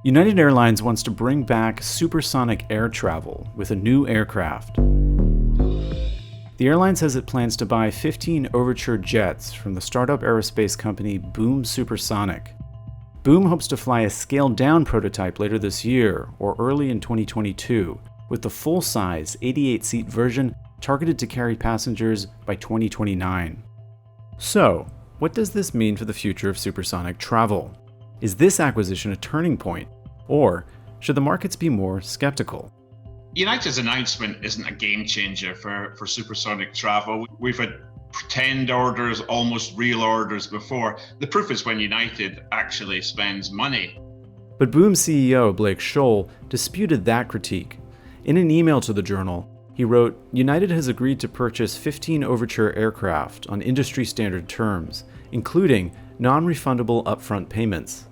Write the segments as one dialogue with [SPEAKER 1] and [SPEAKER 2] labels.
[SPEAKER 1] United Airlines wants to bring back supersonic air travel with a new aircraft. The airline says it plans to buy 15 Overture jets from the startup aerospace company Boom Supersonic. Boom hopes to fly a scaled-down prototype later this year or early in 2022, with the full-size 88-seat version targeted to carry passengers by 2029. So, what does this mean for the future of supersonic travel? Is this acquisition a turning point, or should the markets be more skeptical?
[SPEAKER 2] United's announcement isn't a game changer for supersonic travel. We've had pretend orders, almost real orders before. The proof is when United actually spends money.
[SPEAKER 1] But Boom CEO Blake Scholl disputed that critique. In an email to the Journal, he wrote, "United has agreed to purchase 15 Overture aircraft on industry standard terms, including non-refundable upfront payments."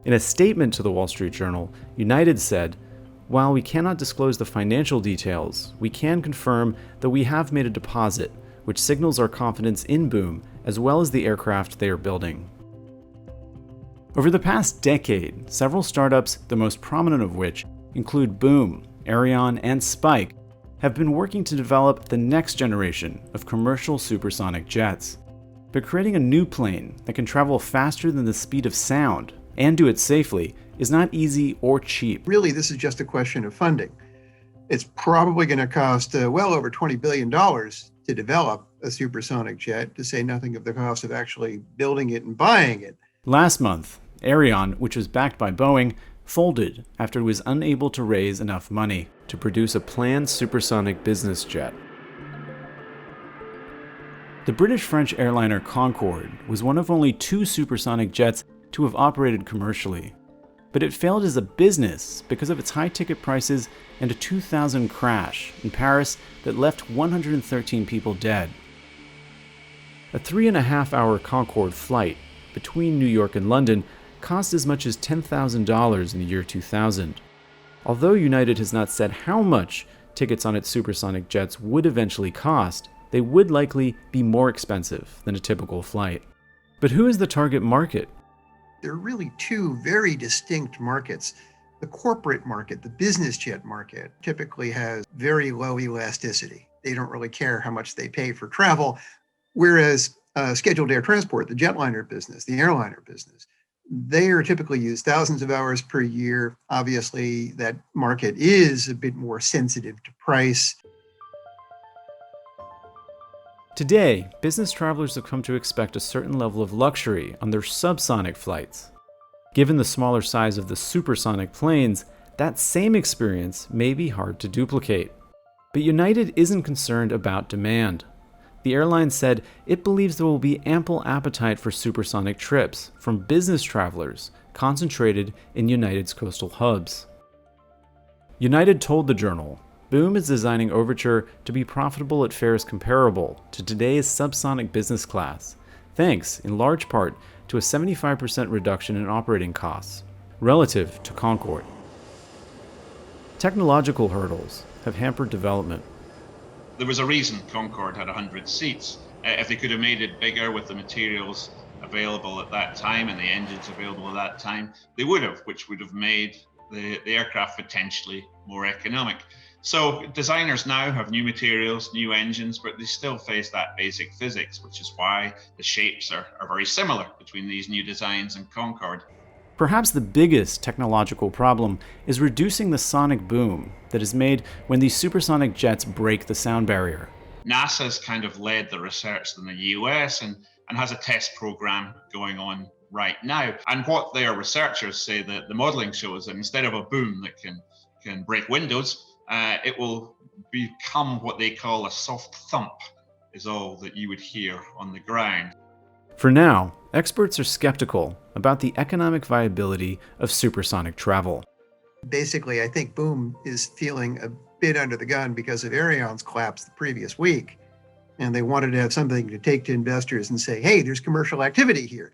[SPEAKER 1] In a statement to the Wall Street Journal, United said, "While we cannot disclose the financial details, we can confirm that we have made a deposit, which signals our confidence in Boom as well as the aircraft they are building." Over the past decade, several startups, the most prominent of which include Boom, Aerion, and Spike, have been working to develop the next generation of commercial supersonic jets. But creating a new plane that can travel faster than the speed of sound and do it safely is not easy or cheap.
[SPEAKER 3] Really, this is just a question of funding. It's probably going to cost well over $20 billion to develop a supersonic jet, to say nothing of the cost of actually building it and buying it.
[SPEAKER 1] Last month, Aerion, which was backed by Boeing, folded after it was unable to raise enough money to produce a planned supersonic business jet. The British-French airliner Concorde was one of only 2 supersonic jets to have operated commercially. But it failed as a business because of its high ticket prices and a 2000 crash in Paris that left 113 people dead. A 3.5-hour Concorde flight between New York and London cost as much as $10,000 in the year 2000. Although United has not said how much tickets on its supersonic jets would eventually cost, they would likely be more expensive than a typical flight. But who is the target market?
[SPEAKER 3] There are really 2 very distinct markets. The corporate market, the business jet market, typically has very low elasticity. They don't really care how much they pay for travel, whereas scheduled air transport, the jetliner business, the airliner business, they are typically used thousands of hours per year. Obviously, that market is a bit more sensitive to price.
[SPEAKER 1] Today, business travelers have come to expect a certain level of luxury on their subsonic flights. Given the smaller size of the supersonic planes, that same experience may be hard to duplicate. But United isn't concerned about demand. The airline said it believes there will be ample appetite for supersonic trips from business travelers concentrated in United's coastal hubs. United told the Journal, "Boom is designing Overture to be profitable at fares comparable to today's subsonic business class, thanks in large part to a 75% reduction in operating costs relative to Concorde." Technological hurdles have hampered development.
[SPEAKER 2] There was a reason Concorde had 100 seats. If they could have made it bigger with the materials available at that time and the engines available at that time, they would have, which would have made the aircraft potentially more economic. So designers now have new materials, new engines, but they still face that basic physics, which is why the shapes are very similar between these new designs and Concorde.
[SPEAKER 1] Perhaps the biggest technological problem is reducing the sonic boom that is made when these supersonic jets break the sound barrier.
[SPEAKER 2] NASA's kind of led the research in the US and has a test program going on right now. And what their researchers say, that the modeling shows that instead of a boom that can break windows, it will become what they call a soft thump, is all that you would hear on the ground.
[SPEAKER 1] For now, experts are skeptical about the economic viability of supersonic travel.
[SPEAKER 3] Basically, I think Boom is feeling a bit under the gun because of Aerion's collapse the previous week. And they wanted to have something to take to investors and say, hey, there's commercial activity here.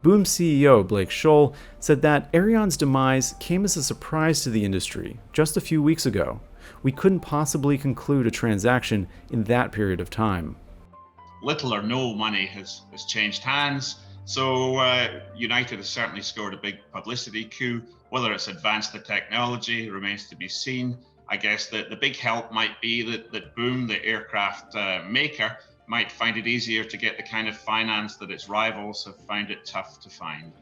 [SPEAKER 1] Boom CEO Blake Scholl said that Aerion's demise came as a surprise to the industry just a few weeks ago. We couldn't possibly conclude a transaction in that period of time.
[SPEAKER 2] Little or no money has changed hands. So United has certainly scored a big publicity coup. Whether it's advanced the technology remains to be seen. I guess that the big help might be that Boom, the aircraft maker, might find it easier to get the kind of finance that its rivals have found it tough to find.